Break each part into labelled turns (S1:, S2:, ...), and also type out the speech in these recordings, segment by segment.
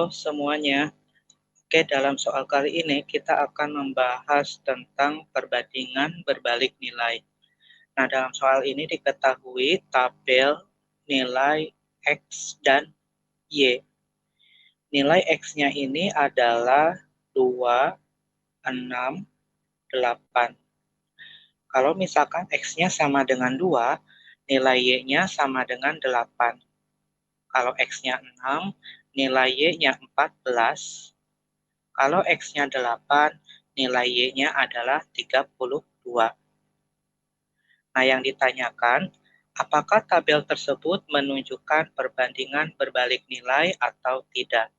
S1: Halo semuanya. Oke, dalam soal kali ini kita akan membahas tentang perbandingan berbalik nilai. Nah, dalam soal ini diketahui tabel nilai X dan Y. Nilai X-nya ini adalah 2, 6, 8. Kalau misalkan X-nya sama dengan 2, nilai Y-nya sama dengan 8. Kalau X-nya 6, nilai Y-nya 14. Kalau X-nya 8, nilai Y-nya adalah 32. Nah, yang ditanyakan, apakah tabel tersebut menunjukkan perbandingan berbalik nilai atau tidak?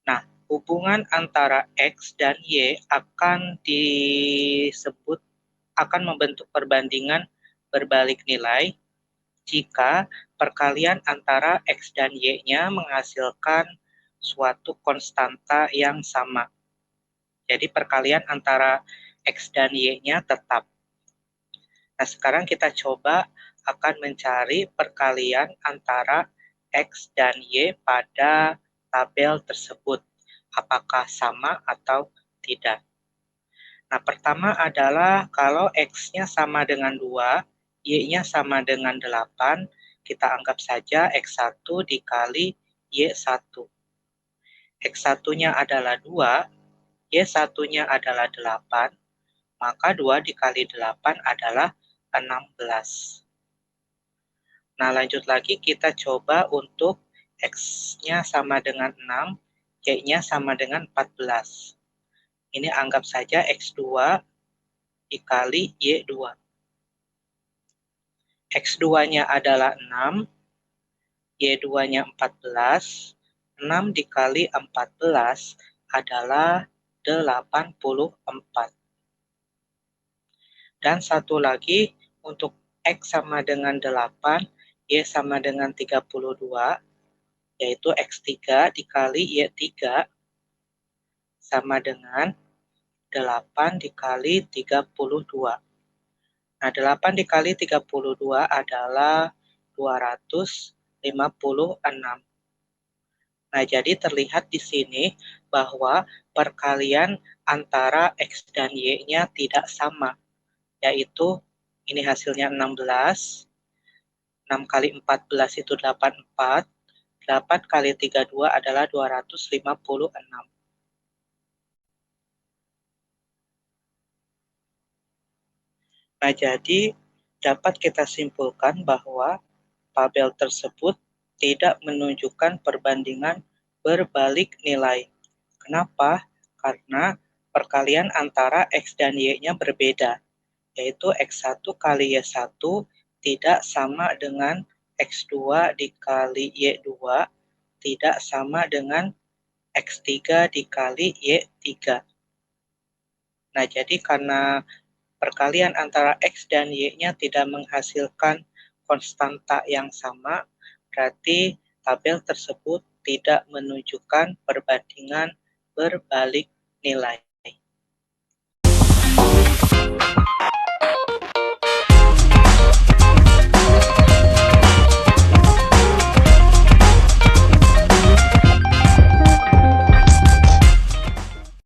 S1: Nah, hubungan antara X dan Y akan membentuk perbandingan berbalik nilai jika perkalian antara X dan Y-nya menghasilkan suatu konstanta yang sama. Jadi perkalian antara X dan Y-nya tetap. Nah, sekarang kita coba akan mencari perkalian antara X dan Y pada tabel tersebut. Apakah sama atau tidak. Nah, pertama adalah kalau X-nya sama dengan 2, Y-nya sama dengan 8, kita anggap saja X1 dikali Y1. X1-nya adalah 2, Y1-nya adalah 8, maka 2 dikali 8 adalah 16. Nah, lanjut lagi kita coba untuk X-nya sama dengan 6, Y-nya sama dengan 14. Ini anggap saja X2 dikali Y2. X2-nya adalah 6, Y2-nya 14, 6 dikali 14 adalah 84. Dan satu lagi, untuk X sama dengan 8, Y sama dengan 32, yaitu X3 dikali Y3 sama dengan 8 dikali 32. Nah, 8 dikali 32 adalah 256. Nah, jadi terlihat di sini bahwa perkalian antara X dan Y-nya tidak sama, yaitu ini hasilnya 16, 6 kali 14 itu 84, 8 kali 32 adalah 256. Nah, jadi dapat kita simpulkan bahwa tabel tersebut tidak menunjukkan perbandingan berbalik nilai. Kenapa? Karena perkalian antara X dan Y-nya berbeda, yaitu X1 kali Y1 tidak sama dengan X2 dikali Y2, tidak sama dengan X3 dikali Y3. Nah, jadi karena perkalian antara X dan Y-nya tidak menghasilkan konstanta yang sama, berarti tabel tersebut tidak menunjukkan perbandingan berbalik nilai.